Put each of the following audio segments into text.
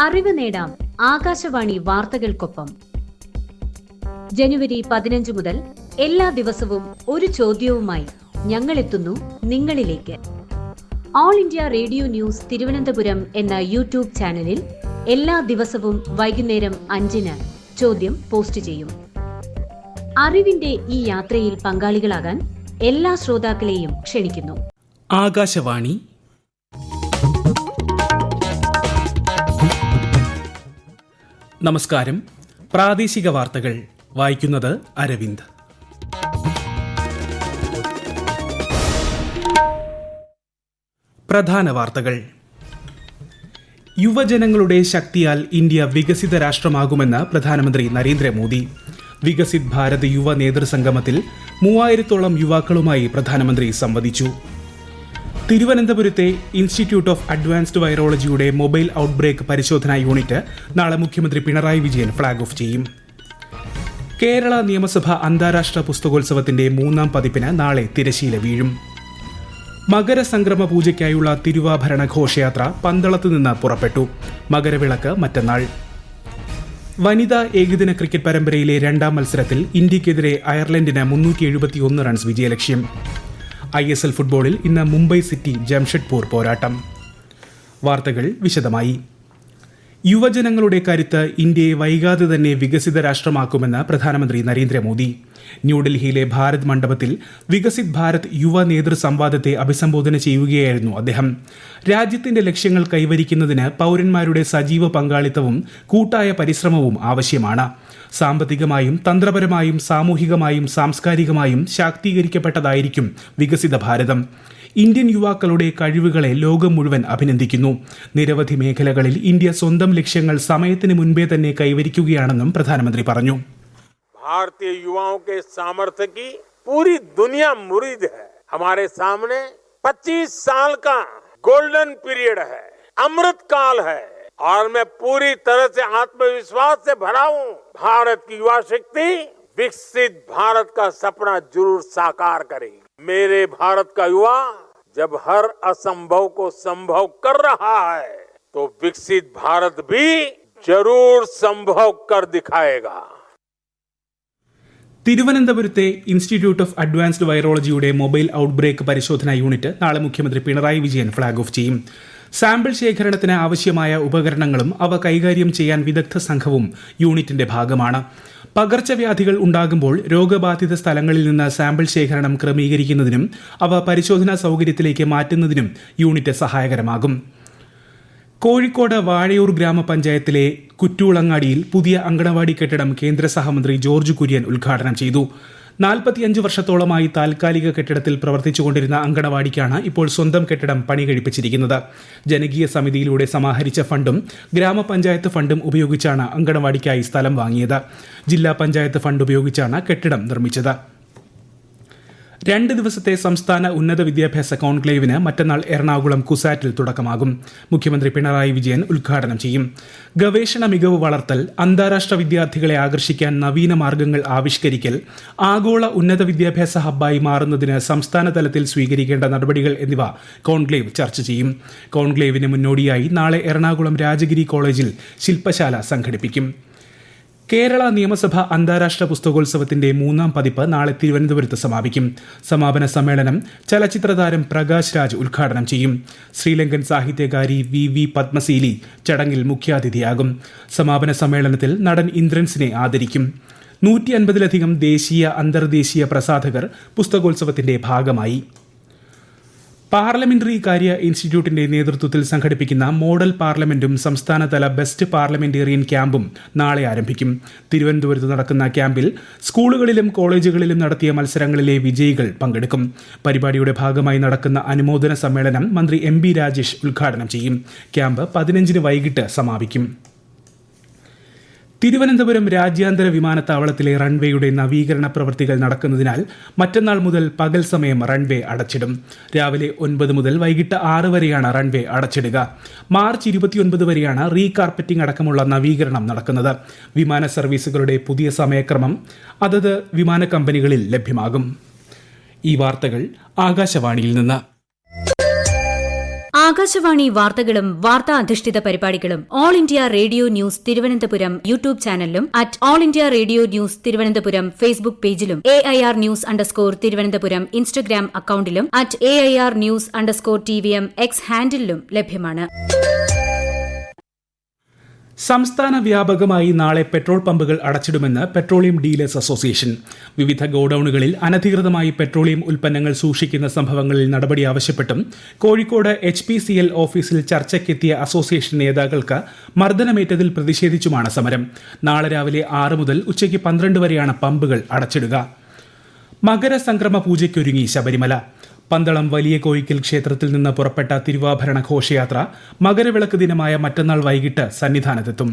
അറിവ് നേടാം ആകാശവാണി വാർത്തകൾക്കൊപ്പം. ജനുവരി 15 മുതൽ എല്ലാ ദിവസവും ഒരു ചോദ്യവുമായി ഞങ്ങളെത്തുന്നു നിങ്ങളിലേക്ക്. All India radio news Thiruvananthapuram എന്ന യൂട്യൂബ് ചാനലിൽ എല്ലാ ദിവസവും വൈകുന്നേരം 5-ന് ചോദ്യം പോസ്റ്റ് ചെയ്യും. അറിവിന്റെ ഈ യാത്രയിൽ പങ്കാളികളാകാൻ എല്ലാ ശ്രോതാക്കളെയും ക്ഷണിക്കുന്നു. ആകാശവാണി. നമസ്കാരം. പ്രാദേശിക വാർത്തകൾ വായിക്കുന്നത് അരവിന്ദ്. പ്രധാന വാർത്തകൾ. യുവജനങ്ങളുടെ ശക്തിയാൽ ഇന്ത്യ വികസിത രാഷ്ട്രമാകുമെന്ന് പ്രധാനമന്ത്രി നരേന്ദ്രമോദി. വികസിത് ഭാരത് യുവ നേതൃസംഗമത്തിൽ 3000-ഓളം യുവാക്കളുമായി പ്രധാനമന്ത്രി സംവദിച്ചു. തിരുവനന്തപുരത്തെ ഇൻസ്റ്റിറ്റ്യൂട്ട് ഓഫ് അഡ്വാൻസ്ഡ് വൈറോളജിയുടെ മൊബൈൽ ഔട്ട്ബ്രേക്ക് പരിശോധനാ യൂണിറ്റ് നാളെ മുഖ്യമന്ത്രി പിണറായി വിജയൻ ഫ്ളാഗ് ഓഫ് ചെയ്യും. കേരള നിയമസഭ അന്താരാഷ്ട്ര പുസ്തകോത്സവത്തിന്റെ 3ാം പതിപ്പിന് നാളെ തിരശീല വീഴും. മകരസംക്രമ പൂജയ്ക്കായുള്ള തിരുവാഭരണ ഘോഷയാത്ര പന്തളത്ത് നിന്ന് പുറപ്പെട്ടു. മകരവിളക്ക് മറ്റന്നാൾ. വനിതാ ഏകദിന ക്രിക്കറ്റ് പരമ്പരയിലെ 2ാം മത്സരത്തിൽ ഇന്ത്യക്കെതിരെ അയർലൻഡിന് 371 റൺസ് വിജയലക്ഷ്യം. ISL ഫുട്ബോളിൽ ഇന്ന് മുംബൈ സിറ്റി ജംഷഡ്പൂർ പോരാട്ടം. വാർത്തകൾ വിശദമായി. യുവജനങ്ങളുടെ കരുത്ത് ഇന്ത്യയെ വൈകാതെ തന്നെ വികസിത രാഷ്ട്രമാക്കുമെന്ന് പ്രധാനമന്ത്രി നരേന്ദ്രമോദി. ന്യൂഡൽഹിയിലെ ഭാരത് മണ്ഡപത്തിൽ വികസിത് ഭാരത് യുവ നേതൃ സംവാദത്തെ അഭിസംബോധന ചെയ്യുകയായിരുന്നു അദ്ദേഹം. രാജ്യത്തിന്റെ ലക്ഷ്യങ്ങൾ കൈവരിക്കുന്നതിന് പൌരന്മാരുടെ സജീവ പങ്കാളിത്തവും കൂട്ടായ പരിശ്രമവും ആവശ്യമാണ്. സാമ്പത്തികമായും തന്ത്രപരമായും സാമൂഹികമായും സാംസ്കാരികമായും ശാക്തീകരിക്കപ്പെട്ടതായിരിക്കും വികസിത ഭാരതം. ഇന്ത്യൻ യുവാക്കളുടെ കഴിവുകളെ ലോകം മുഴുവൻ അഭിനന്ദിക്കുന്നു. നിരവധി മേഖലകളിൽ ഇന്ത്യ സ്വന്തം ലക്ഷ്യങ്ങൾ സമയത്തിന് മുൻപേ തന്നെ കൈവരിക്കുകയാണെന്നും പ്രധാനമന്ത്രി പറഞ്ഞു. भारतीय युवाओं के सामर्थ्य की पूरी दुनिया मुरीद है. हमारे सामने 25 साल का गोल्डन पीरियड है, अमृत काल है और मैं पूरी तरह से आत्मविश्वास से भरा हूं. भारत की युवा शक्ति विकसित भारत का सपना जरूर साकार करेगी. मेरे भारत का युवा जब हर असंभव को संभव कर रहा है तो विकसित भारत भी जरूर संभव कर दिखाएगा. തിരുവനന്തപുരത്തെ ഇൻസ്റ്റിറ്റ്യൂട്ട് ഓഫ് അഡ്വാൻസ്ഡ് വൈറോളജിയുടെ മൊബൈൽ ഔട്ട്ബ്രേക്ക് പരിശോധനാ യൂണിറ്റ് നാളെ മുഖ്യമന്ത്രി പിണറായി വിജയൻ ഫ്ളാഗ് ഓഫ് ചെയ്യും. സാമ്പിൾ ശേഖരണത്തിന് ആവശ്യമായ ഉപകരണങ്ങളും അവ കൈകാര്യം ചെയ്യാൻ വിദഗ്ധ സംഘവും യൂണിറ്റിന്റെ ഭാഗമാണ്. പകർച്ചവ്യാധികൾ ഉണ്ടാകുമ്പോൾ രോഗബാധിത സ്ഥലങ്ങളിൽ നിന്ന് സാമ്പിൾ ശേഖരണം ക്രമീകരിക്കുന്നതിനും അവ പരിശോധനാ സൗകര്യത്തിലേക്ക് മാറ്റുന്നതിനും യൂണിറ്റ് സഹായകരമാകും. കോഴിക്കോട് വാഴയൂർ ഗ്രാമപഞ്ചായത്തിലെ കുറ്റൂളങ്ങാടിയിൽ പുതിയ അങ്കണവാടി കെട്ടിടം കേന്ദ്ര സഹമന്ത്രി ജോർജ് കുര്യൻ ഉദ്ഘാടനം ചെയ്തു. 45 വർഷത്തോളമായി താൽക്കാലിക കെട്ടിടത്തിൽ പ്രവർത്തിച്ചുകൊണ്ടിരുന്ന അങ്കണവാടിക്കാണ് ഇപ്പോൾ സ്വന്തം കെട്ടിടം പണി കഴിപ്പിച്ചിരിക്കുന്നത്. ജനകീയ സമിതിയിലൂടെ സമാഹരിച്ച ഫണ്ടും ഗ്രാമപഞ്ചായത്ത് ഫണ്ടും ഉപയോഗിച്ചാണ് അങ്കണവാടിക്കായി സ്ഥലം വാങ്ങിയത്. ജില്ലാ പഞ്ചായത്ത് ഫണ്ട് ഉപയോഗിച്ചാണ് കെട്ടിടം നിർമ്മിച്ചത്. 2 ദിവസത്തെ സംസ്ഥാന ഉന്നത വിദ്യാഭ്യാസ കോൺക്ലേവിന് മറ്റന്നാൾ എറണാകുളം കുസാറ്റിൽ തുടക്കമാകും. മുഖ്യമന്ത്രി പിണറായി വിജയൻ ഉദ്ഘാടനം ചെയ്യും. ഗവേഷണ മികവ് വളർത്തൽ, അന്താരാഷ്ട്ര വിദ്യാർത്ഥികളെ ആകർഷിക്കാൻ നവീന മാർഗങ്ങൾ ആവിഷ്കരിക്കൽ, ആഗോള ഉന്നത വിദ്യാഭ്യാസ ഹബ്ബായി മാറുന്നതിന് സംസ്ഥാന തലത്തിൽ സ്വീകരിക്കേണ്ട നടപടികൾ എന്നിവ കോൺക്ലേവ് ചർച്ച ചെയ്യും. കോൺക്ലേവിന് മുന്നോടിയായി നാളെ എറണാകുളം രാജഗിരി കോളേജിൽ ശില്പശാല സംഘടിപ്പിക്കും. കേരള നിയമസഭ അന്താരാഷ്ട്ര പുസ്തകോത്സവത്തിന്റെ 3ാം പതിപ്പ് നാളെ തിരുവനന്തപുരത്ത് സമാപിക്കും. സമാപന സമ്മേളനം ചലച്ചിത്ര താരം പ്രകാശ് രാജ് ഉദ്ഘാടനം ചെയ്യും. ശ്രീലങ്കൻ സാഹിത്യകാരി വി പത്മസീലി ചടങ്ങിൽ മുഖ്യാതിഥിയാകും. സമാപന സമ്മേളനത്തിൽ നടൻ ഇന്ദ്രൻസിനെ ആദരിക്കും. 150-ലധികം ദേശീയ അന്തർദേശീയ പ്രസാധകർ പുസ്തകോത്സവത്തിന്റെ ഭാഗമായി. പാർലമെന്ററി കാര്യ ഇൻസ്റ്റിറ്റ്യൂട്ടിന്റെ നേതൃത്വത്തിൽ സംഘടിപ്പിക്കുന്ന മോഡൽ പാർലമെന്റും സംസ്ഥാനതല ബെസ്റ്റ് പാർലമെന്റേറിയൻ ക്യാമ്പും നാളെ ആരംഭിക്കും. തിരുവനന്തപുരത്ത് നടക്കുന്ന ക്യാമ്പിൽ സ്കൂളുകളിലും കോളേജുകളിലും നടത്തിയ മത്സരങ്ങളിലെ വിജയികൾ പങ്കെടുക്കും. പരിപാടിയുടെ ഭാഗമായി നടക്കുന്ന അനുമോദന സമ്മേളനം മന്ത്രി MB രാജേഷ് ഉദ്ഘാടനം ചെയ്യും. ക്യാമ്പ് 15-ന് വൈകിട്ട് സമാപിക്കും. തിരുവനന്തപുരം രാജ്യാന്തര വിമാനത്താവളത്തിലെ റൺവേയുടെ നവീകരണ പ്രവൃത്തികൾ നടക്കുന്നതിനാൽ മറ്റന്നാൾ മുതൽ പകൽ സമയം റൺവേ അടച്ചിടും. രാവിലെ 9 മുതൽ വൈകിട്ട് 6 വരെയാണ് റൺവേ അടച്ചിടുക. മാർച്ച് 29 വരെയാണ് റീകാർപ്പറ്റിംഗ് അടക്കമുള്ള നവീകരണം നടക്കുന്നത്. വിമാന സർവീസുകളുടെ പുതിയ സമയക്രമം അതത് വിമാന കമ്പനികളിൽ ലഭ്യമാകും. ഈ വാർത്തകൾ ആകാശവാണിയിൽ നിന്ന്. ആകാശവാണി വാർത്തകളും വാർത്താ അധിഷ്ഠിത പരിപാടികളും all India radio news Thiruvananthapuram YouTube ചാനലിലും all India radio news Thiruvananthapuram Facebook പേജിലും AIR _ തിരുവനന്തപുരം ഇൻസ്റ്റഗ്രാം അക്കൌണ്ടിലും @AIR News _ TVM X ഹാൻഡിലും ലഭ്യമാണ്. സംസ്ഥാന വ്യാപകമായി നാളെ പെട്രോൾ പമ്പുകൾ അടച്ചിടുമെന്ന് പെട്രോളിയം ഡീലേഴ്സ് അസോസിയേഷൻ. വിവിധ ഗോഡൌണുകളിൽ അനധികൃതമായി പെട്രോളിയം ഉൽപ്പന്നങ്ങൾ സൂക്ഷിക്കുന്ന സംഭവങ്ങളിൽ നടപടി ആവശ്യപ്പെട്ടും കോഴിക്കോട് HPCL ഓഫീസിൽ ചർച്ചയ്ക്കെത്തിയ അസോസിയേഷൻ നേതാക്കൾക്ക് മർദ്ദനമേറ്റതിൽ പ്രതിഷേധിച്ചുമാണ് സമരം. നാളെ രാവിലെ 6 മുതൽ ഉച്ചയ്ക്ക് 12 വരെയാണ് പമ്പുകൾ അടച്ചിടുക. മകരസംക്രമ പൂജയ്ക്കൊരുങ്ങി ശബരിമല. പന്തളം വലിയ കോയിക്കൽ ക്ഷേത്രത്തിൽ നിന്ന് പുറപ്പെട്ട തിരുവാഭരണ ഘോഷയാത്ര മകരവിളക്ക് ദിനമായ മറ്റന്നാൾ വൈകിട്ട് സന്നിധാനത്തെത്തും.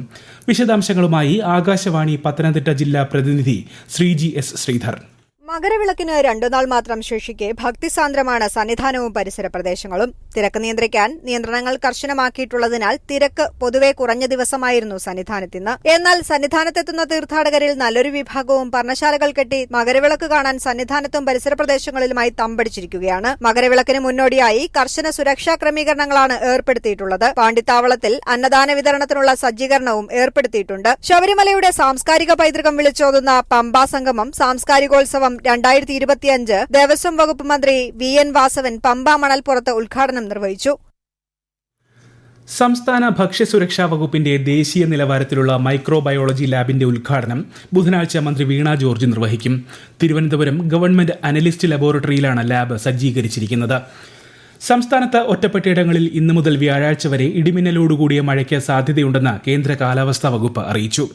വിശദാംശങ്ങളുമായി ആകാശവാണി പത്തനംതിട്ട ജില്ലാ പ്രതിനിധി ശ്രീജി S. ശ്രീധർ. മകരവിളക്കിന് 2 നാൾ മാത്രം ശേഷിക്കെ ഭക്തിസാന്ദ്രമാണ് സന്നിധാനവും പരിസര പ്രദേശങ്ങളും. തിരക്ക് നിയന്ത്രിക്കാൻ നിയന്ത്രണങ്ങൾ കർശനമാക്കിയിട്ടുള്ളതിനാൽ തിരക്ക് പൊതുവെ കുറഞ്ഞ ദിവസമായിരുന്നു സന്നിധാനത്തിന്ന്. എന്നാൽ സന്നിധാനത്തെത്തുന്ന തീർത്ഥാടകരിൽ നല്ലൊരു വിഭാഗവും പർണശാലകൾ കെട്ടി മകരവിളക്ക് കാണാൻ സന്നിധാനത്തും പരിസര പ്രദേശങ്ങളിലുമായി തമ്പടിച്ചിരിക്കുകയാണ്. മകരവിളക്കിന് മുന്നോടിയായി കർശന സുരക്ഷാ ക്രമീകരണങ്ങളാണ് ഏർപ്പെടുത്തിയിട്ടുള്ളത്. പാണ്ടിത്താവളത്തിൽ അന്നദാന വിതരണത്തിനുള്ള സജ്ജീകരണവും ഏർപ്പെടുത്തിയിട്ടുണ്ട്. ശബരിമലയുടെ സാംസ്കാരിക പൈതൃകം വിളിച്ചോതുന്ന പമ്പാ സംഗമം സാംസ്കാരികോത്സവം 2025 ദേവസ്വം വകുപ്പ് മന്ത്രി VN വാസവൻ പമ്പാ മണൽപ്പുറത്ത് ഉദ്ഘാടനം നിർവഹിച്ചു. സംസ്ഥാന ഭക്ഷ്യസുരക്ഷാ വകുപ്പിന്റെ ദേശീയ നിലവാരത്തിലുള്ള മൈക്രോബയോളജി ലാബിന്റെ ഉദ്ഘാടനം ബുധനാഴ്ച മന്ത്രി വീണ ജോർജ് നിർവഹിക്കും. തിരുവനന്തപുരം ഗവൺമെന്റ് അനലിസ്റ്റ് ലബോറട്ടറിയിലാണ് ലാബ് സജ്ജീകരിച്ചിരിക്കുന്നത്. സംസ്ഥാനത്ത് ഒറ്റപ്പെട്ടയിടങ്ങളിൽ ഇന്നു മുതൽ വ്യാഴാഴ്ച വരെ ഇടിമിന്നലോടുകൂടിയ മഴയ്ക്ക് സാധ്യതയുണ്ടെന്ന് കേന്ദ്ര കാലാവസ്ഥാ വകുപ്പ് അറിയിച്ചു.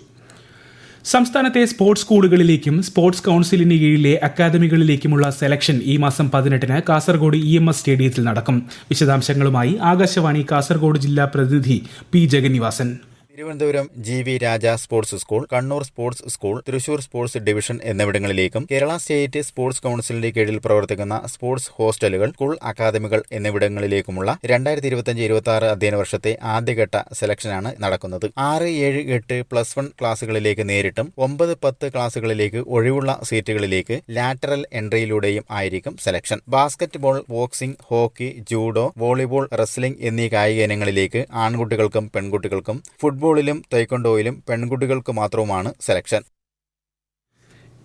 സംസ്ഥാനത്തെ സ്പോർട്സ് സ്കൂളുകളിലേക്കും സ്പോർട്സ് കൌൺസിലിന് കീഴിലെ അക്കാദമികളിലേക്കുമുള്ള സെലക്ഷൻ ഈ മാസം 18-ന് കാസർഗോഡ് EMS സ്റ്റേഡിയത്തിൽ നടക്കും. വിശദാംശങ്ങളുമായി ആകാശവാണി കാസർഗോഡ് ജില്ലാ പ്രതിനിധി P. Jagannivasan. Thiruvananthapuram GV Raja sports school, Kannur sports school, Thrissur sports division എന്നിവിടങ്ങളിലേക്കും കേരള സ്റ്റേറ്റ് സ്പോർട്സ് കൌൺസിലിന്റെ കീഴിൽ പ്രവർത്തിക്കുന്ന സ്പോർട്സ് ഹോസ്റ്റലുകൾ, സ്കൂൾ അക്കാദമികൾ എന്നിവിടങ്ങളിലേക്കുമുള്ള 2025-26 അധ്യയന വർഷത്തെ ആദ്യഘട്ട സെലക്ഷനാണ് നടക്കുന്നത്. 6, 7, 8 +1 ക്ലാസുകളിലേക്ക് നേരിട്ടും 9, 10 ക്ലാസുകളിലേക്ക് ഒഴിവുള്ള സീറ്റുകളിലേക്ക് ലാറ്ററൽ എൻട്രിയിലൂടെയും ആയിരിക്കും selection. Basketball, boxing, hockey, judo, volleyball, wrestling എന്നീ കായിക ഇനങ്ങളിലേക്ക് ആൺകുട്ടികൾക്കും പെൺകുട്ടികൾക്കും, ഫുട്ബോളിലും തൈക്കൊണ്ടോയിലും പെൺകുട്ടികൾക്ക് മാത്രവുമാണ് സെലക്ഷൻ.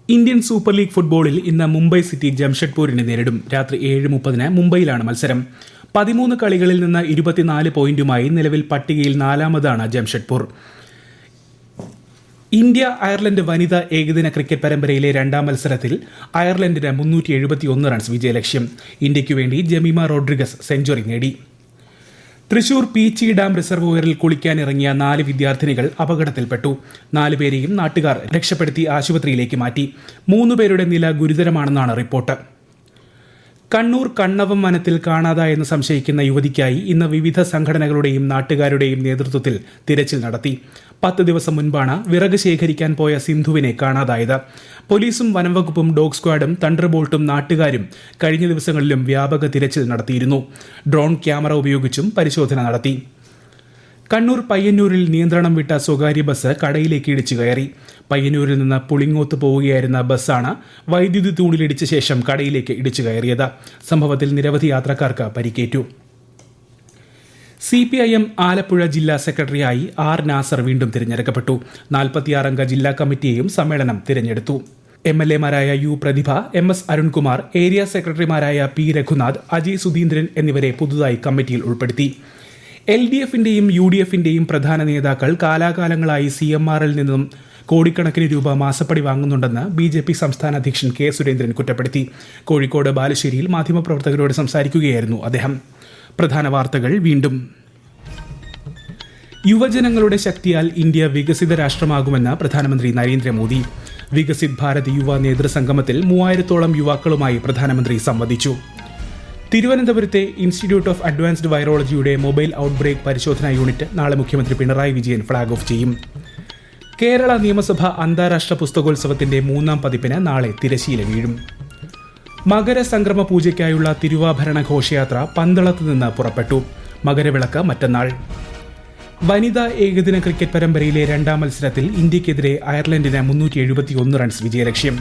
ഇന്ത്യൻ സൂപ്പർ ലീഗ് ഫുട്ബോളിൽ ഇന്ന് മുംബൈ സിറ്റി ജംഷഡ്പൂരിനെ നേരിടും. രാത്രി 7:30-ന് മുംബൈയിലാണ് മത്സരം. 13 കളികളിൽ നിന്ന് 24 പോയിന്റുമായി നിലവിൽ പട്ടികയിൽ 4-മതാണ് ജംഷഡ്പൂർ. ഇന്ത്യ അയർലൻഡ് വനിതാ ഏകദിന ക്രിക്കറ്റ് പരമ്പരയിലെ 2ാം മത്സരത്തിൽ അയർലൻഡിന് 371 റൺസ് വിജയലക്ഷ്യം. ഇന്ത്യയ്ക്കു വേണ്ടി ജമീമ റോഡ്രിഗസ് സെഞ്ചുറി നേടി. തൃശൂർ പീച്ചി ഡാം റിസർവോയറിൽ കുളിക്കാനിറങ്ങിയ 4 വിദ്യാർത്ഥിനികൾ അപകടത്തിൽപ്പെട്ടു. 4 പേരെയും നാട്ടുകാർ രക്ഷപ്പെടുത്തി ആശുപത്രിയിലേക്ക് മാറ്റി. 3 പേരുടെ നില ഗുരുതരമാണെന്നാണ് റിപ്പോർട്ട്. കണ്ണൂർ കണ്ണവം വനത്തിൽ കാണാതായെന്ന് സംശയിക്കുന്ന യുവതിക്കായി ഇന്ന് വിവിധ സംഘടനകളുടെയും നാട്ടുകാരുടെയും നേതൃത്വത്തിൽ തിരച്ചിൽ നടത്തി. 10 ദിവസം മുൻപാണ് വിറക് ശേഖരിക്കാൻ പോയ സിന്ധുവിനെ കാണാതായത്. പോലീസും വനംവകുപ്പും ഡോഗ് സ്ക്വാഡും തണ്ടർബോൾട്ടും നാട്ടുകാരും കഴിഞ്ഞ ദിവസങ്ങളിലും വ്യാപക തിരച്ചിൽ നടത്തിയിരുന്നു. ഡ്രോൺ ക്യാമറ ഉപയോഗിച്ചും പരിശോധന നടത്തി. കണ്ണൂർ പയ്യന്നൂരിൽ നിയന്ത്രണം വിട്ട സ്വകാര്യ ബസ് കടയിലേക്ക് ഇടിച്ചു കയറി. പയ്യന്നൂരിൽ നിന്ന് പുളിങ്ങോത്ത് പോവുകയായിരുന്ന ബസ്സാണ് വൈദ്യുതി തൂണിലിടിച്ച ശേഷം കടയിലേക്ക് ഇടിച്ചു കയറിയത്. സംഭവത്തിൽ നിരവധി യാത്രക്കാർക്ക് പരിക്കേറ്റു. CPIM ആലപ്പുഴ ജില്ലാ സെക്രട്ടറിയായി R. നാസർ വീണ്ടും തിരഞ്ഞെടുക്കപ്പെട്ടു. 46-അംഗ ജില്ലാ കമ്മിറ്റിയെയും സമ്മേളനം തിരഞ്ഞെടുത്തു. MLA-മാരായ U. പ്രതിഭ, MS. അരുൺകുമാർ, ഏരിയ സെക്രട്ടറിമാരായ P. രഘുനാഥ്, അജയ് സുധീന്ദ്രൻ എന്നിവരെ പുതുതായി കമ്മിറ്റിയിൽ ഉൾപ്പെടുത്തി. LDF-ന്റെയും UDF-ന്റെയും പ്രധാന നേതാക്കൾ കാലാകാലങ്ങളായി CMR-ൽ നിന്നും കോടിക്കണക്കിന് രൂപ മാസപ്പടി വാങ്ങുന്നുണ്ടെന്ന് BJP സംസ്ഥാന അധ്യക്ഷൻ K. സുരേന്ദ്രൻ കുറ്റപ്പെടുത്തി. കോഴിക്കോട് ബാലുശ്ശേരിയിൽ മാധ്യമപ്രവർത്തകരോട് സംസാരിക്കുകയായിരുന്നു അദ്ദേഹം. പ്രധാന വാർത്തകൾ വീണ്ടും. യുവജനങ്ങളുടെ ശക്തിയാൽ ഇന്ത്യ വികസിത രാഷ്ട്രമാകുമെന്ന് പ്രധാനമന്ത്രി നരേന്ദ്രമോദി. വികസിത് ഭാരത് യുവ നേതൃസംഗമത്തിൽ 3000-ഓളം യുവാക്കളുമായി പ്രധാനമന്ത്രി സംവദിച്ചു. തിരുവനന്തപുരത്തെ ഇൻസ്റ്റിറ്റ്യൂട്ട് ഓഫ് അഡ്വാൻസ്ഡ് വൈറോളജിയുടെ മൊബൈൽ ഔട്ട്ബ്രേക്ക് പരിശോധനാ യൂണിറ്റ് നാളെ മുഖ്യമന്ത്രി പിണറായി വിജയൻ ഫ്ളാഗ് ഓഫ് ചെയ്യും. കേരള നിയമസഭ അന്താരാഷ്ട്ര പുസ്തകോത്സവത്തിന്റെ 3ാം പതിപ്പിന് നാളെ തിരശ്ശീല വീഴും. മകരസംക്രമ പൂജയ്ക്കായുള്ള തിരുവാഭരണ ഘോഷയാത്ര പന്തളത്ത് നിന്ന് പുറപ്പെട്ടു. മകരവിളക്ക് മറ്റന്നാൾ. വനിതാ ഏകദിന ക്രിക്കറ്റ് പരമ്പരയിലെ 2ാം മത്സരത്തിൽ ഇന്ത്യക്കെതിരെ അയർലൻഡിന് 371 റൺസ് വിജയലക്ഷ്യം.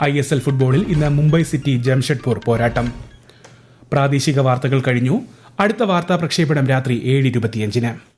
ISL ഫുട്ബോളിൽ ഇന്ന് മുംബൈ സിറ്റി ജംഷഡ്പൂർ പോരാട്ടം. പ്രാദേശിക വാർത്തകൾ കഴിഞ്ഞു. അടുത്ത വാർത്താ പ്രക്ഷേപണം രാത്രി 7:25.